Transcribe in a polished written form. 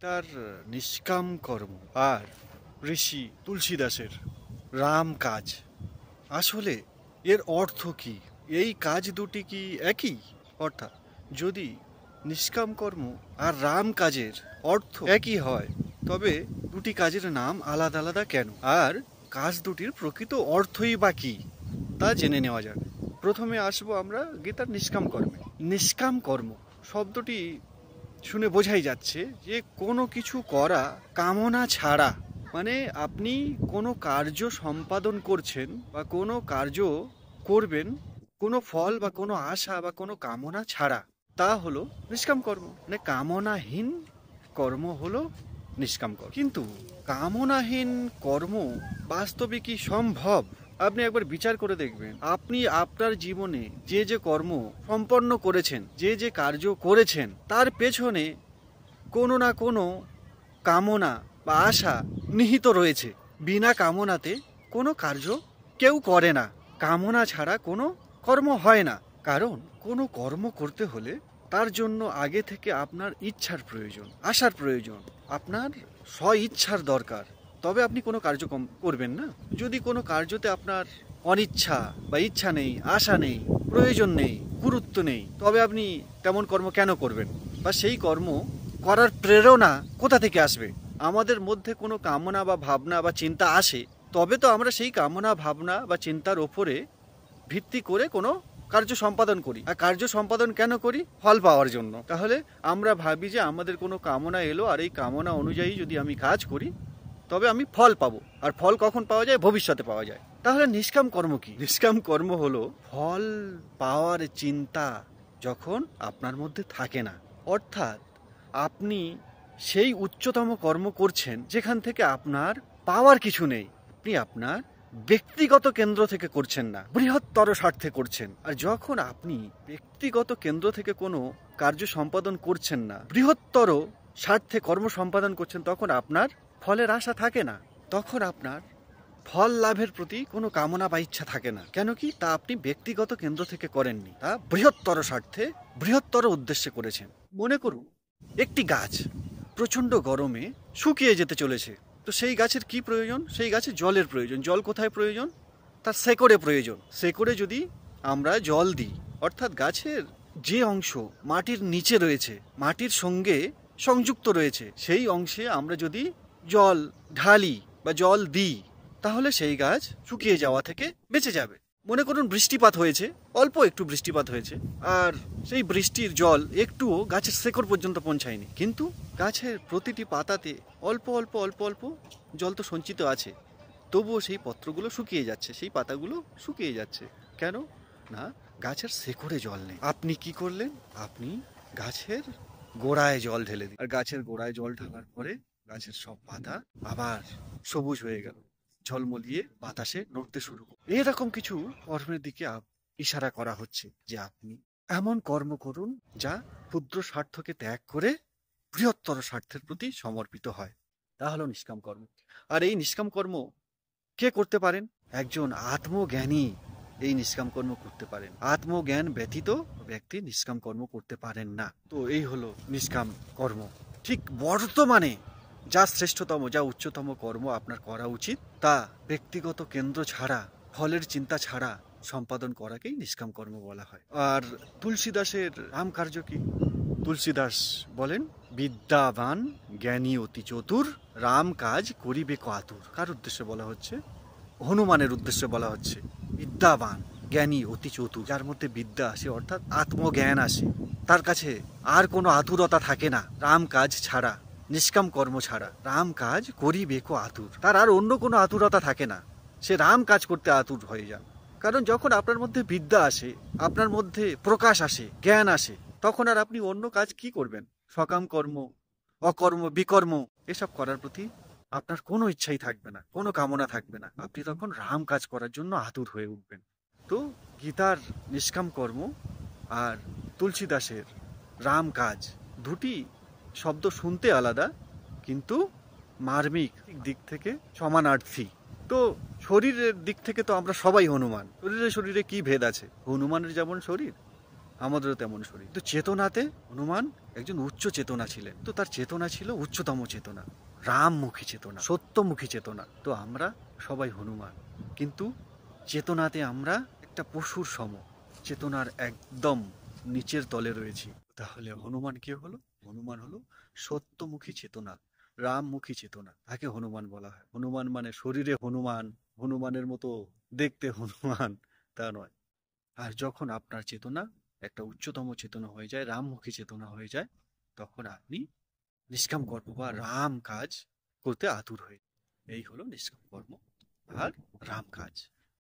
তার নিষ্কাম কর্ম আর ঋষি তুলসী দাসের রাম কাজ, আসলে এর অর্থ কি? এই কাজ দুটি কি একই? অর্থাৎ যদি নিষ্কাম কর্ম আর রাম কাজের অর্থ একই হয়, তবে দুটি কাজের নাম আলাদা আলাদা কেন? আর কাজ দুটির প্রকৃত অর্থই বা কি তা জেনে নেওয়া যাক। প্রথমে আসবো আমরা গীতার নিষ্কাম কর্মে। নিষ্কাম কর্ম শব্দটি শুনে বোঝাই যাচ্ছে যে কোনো কিছু করা কামনা ছাড়া, মানে আপনি কোনো কার্য সম্পাদন করছেন বা কোনো কার্য করবেন কোনো ফল বা কোনো আশা বা কোনো কামনা ছাড়া, তা হলো নিষ্কাম কর্ম। মানে কামনাহীন কর্ম হলো নিষ্কাম কর্ম। কিন্তু কামনাহীন কর্ম বাস্তবে কি সম্ভব? আপনি একবার বিচার করে দেখবেন, আপনি আপনার জীবনে যে যে কর্ম সম্পন্ন করেছেন, যে যে কার্য করেছেন, তার পেছনে কোনো না কোনো কামনা বা আশা নিহিত রয়েছে। বিনা কামনাতে কোনো কার্য কেউ করে না। কামনা ছাড়া কোনো কর্ম হয় না। কারণ কোনো কর্ম করতে হলে তার জন্য আগে থেকে আপনার ইচ্ছার প্রয়োজন, আশার প্রয়োজন, আপনার স্ব ইচ্ছার দরকার। তবে আপনি কোনো কার্য করবেন না। যদি কোনো কার্যতে আপনার অনিচ্ছা বা ইচ্ছা নেই, আশা নেই, প্রয়োজন নেই, গুরুত্ব নেই, তবে আপনি তেমন কর্ম কেন করবেন? বা সেই কর্ম করার প্রেরণা কোথা থেকে আসবে? আমাদের মধ্যে কোনো কামনা বা ভাবনা বা চিন্তা আসে, তবে তো আমরা সেই কামনা ভাবনা বা চিন্তার ওপরে ভিত্তি করে কোনো কার্য সম্পাদন করি। আর কার্য সম্পাদন কেন করি? ফল পাওয়ার জন্য। তাহলে আমরা ভাবি যে আমাদের কোনো কামনা এলো, আর এই কামনা অনুযায়ী যদি আমি কাজ করি তবে আমি ফল পাবো। আর ফল কখন পাওয়া যায়? ভবিষ্যতে পাওয়া যায়। তাহলে নিষ্কাম কর্ম কি? নিষ্কাম কর্ম হলো ফল পাওয়ার চিন্তা যখন আপনার মধ্যে থাকে না। অর্থাৎ আপনি সেই উচ্চতম কর্ম করছেন যেখান থেকে আপনার পাওয়ার কিছু নেই। আপনি আপনার ব্যক্তিগত কেন্দ্র থেকে করছেন না, বৃহত্তর স্বার্থে করছেন। আর যখন আপনি ব্যক্তিগত কেন্দ্র থেকে কোনো কার্য সম্পাদন করছেন না, বৃহত্তর স্বার্থে কর্ম সম্পাদন করছেন, তখন আপনার ফলের আশা থাকে না। তখন আপনার ফল লাভের প্রতি কোনো কামনা বা ইচ্ছা থাকে না। কেন কি? তা আপনি ব্যক্তিগত কেন্দ্র থেকে করেননি, তা বৃহত্তর স্বার্থে, বৃহত্তর উদ্দেশ্যে করেছেন। মনে করুন একটি গাছ প্রচণ্ড গরমে শুকিয়ে যেতে চলেছে। তো সেই গাছের কি প্রয়োজন? সেই গাছে জলের প্রয়োজন। জল কোথায় প্রয়োজন? তার শেকড়ে প্রয়োজন। শেকড়ে যদি আমরা জল দিই, অর্থাৎ গাছের যে অংশ মাটির নিচে রয়েছে, মাটির সঙ্গে সংযুক্ত রয়েছে, সেই অংশে আমরা যদি জল ঢালি বা জল দিই, তাহলে সেই গাছ শুকিয়ে যাওয়া থেকে বেঁচে যাবে। মনে করুন বৃষ্টিপাত হয়েছে, অল্প একটু বৃষ্টিপাত হয়েছে, আর সেই বৃষ্টির জল একটুও গাছের শেকড় পর্যন্ত পৌঁছায়নি, কিন্তু গাছের প্রতিটি পাতাতে অল্প অল্প অল্প অল্প জল তো সঞ্চিত আছে, তবুও সেই পত্রগুলো শুকিয়ে যাচ্ছে, সেই পাতাগুলো শুকিয়ে যাচ্ছে। কেন না? গাছের শেকড়ে জল নেই। আপনি কি করলেন? আপনি গাছের গোড়ায় জল ঢেলে দিন। আর গাছের গোড়ায় জল ঢালার পরে গাছের সব পাতা আবার সবুজ হয়ে গেল, ঝলমলিয়ে বাতাসে নড়তে শুরু করল। এরকম কিছু কর্মের দিকে ইশারা করা হচ্ছে যে আপনি এমন কর্ম করুন যা ক্ষুদ্র স্বার্থকে ত্যাগ করে বৃহত্তর স্বার্থের প্রতি সমর্পিত হয়। তা হলো নিষ্কাম কর্ম। আর এই নিষ্কাম কর্ম কে করতে পারেন? একজন আত্মজ্ঞানী এই নিষ্কাম কর্ম করতে পারেন। আত্মজ্ঞান ব্যতীত ব্যক্তি নিষ্কাম কর্ম করতে পারেন না। তো এই হলো নিষ্কাম কর্ম। ঠিক বর্তমানে যা শ্রেষ্ঠতম, যা উচ্চতম কর্ম আপনার করা উচিত, তা ব্যক্তিগত কেন্দ্র ছাড়া, ফলের চিন্তা ছাড়া সম্পাদন করাকেই নিষ্কাম কর্ম বলা হয়। আর তুলসী দাসের রাম কার্য কি? তুলসী দাস বলেন, বিদ্যাবান জ্ঞানী অতি চতুর, রাম কাজ করিবে কো আতুর। কার উদ্দেশ্যে বলা হচ্ছে? হনুমানের উদ্দেশ্যে বলা হচ্ছে। বিদ্যাবান জ্ঞানী অতি চতুর, যার মধ্যে বিদ্যা আসে, অর্থাৎ আত্মজ্ঞান আসে, তার কাছে আর কোনো আতুরতা থাকে না রাম কাজ ছাড়া, নিষ্কাম কর্ম ছাড়া। রাম কাজ করিবে কো আতুর, তার আর অন্য কোনো আতুরতা থাকে না, সে রাম কাজ করতে আতুর হয়ে যান। কারণ যখন আপনার মধ্যে বিদ্যা আসে, আপনার মধ্যে প্রকাশ আসে, জ্ঞান আসে, তখন আর আপনি অন্য কাজ কি করবেন? সকাম কর্ম, অকর্ম, বিকর্ম এসব করার প্রতি আপনার কোনো ইচ্ছাই থাকবে না, কোনো কামনা থাকবে না। আপনি তখন রাম কাজ করার জন্য আতুর হয়ে উঠবেন। তো গীতার নিষ্কাম কর্ম আর তুলসী দাসের রাম কাজ, দুটি শব্দ শুনতে আলাদা, কিন্তু মার্মিক দিক থেকে সমানার্থী। তো শরীরের দিক থেকে তো আমরা সবাই হনুমান। শরীরে শরীরে কি ভেদ আছে? হনুমানের যেমন শরীর, আমাদেরও তেমন শরীর। তো চেতনাতে হনুমান একজন উচ্চ চেতনা ছিলেন, তো তার চেতনা ছিল উচ্চতম চেতনা, রামমুখী চেতনা, সত্যমুখী চেতনা। তো আমরা সবাই হনুমান, কিন্তু চেতনাতে আমরা একটা পশুর সম, চেতনার একদম নিচের তলে রয়েছি। তাহলে হনুমান কে হলো? হনুমান হলো সত্যমুখী চেতনা, রামমুখী চেতনা, তাকে হনুমান বলা হয়। হনুমান মানে শরীরে হনুমান, হনুমানের মতো দেখতে হনুমান, তা নয়। আর যখন আপনার চেতনা একটা উচ্চতম চেতনা হয়ে যায়, রামমুখী চেতনা হয়ে যায়, তখন আপনি নিষ্কাম কর্ম বা রাম কাজ করতে আতুর হয়ে। এই হলো নিষ্কাম কর্ম আর রাম কাজ।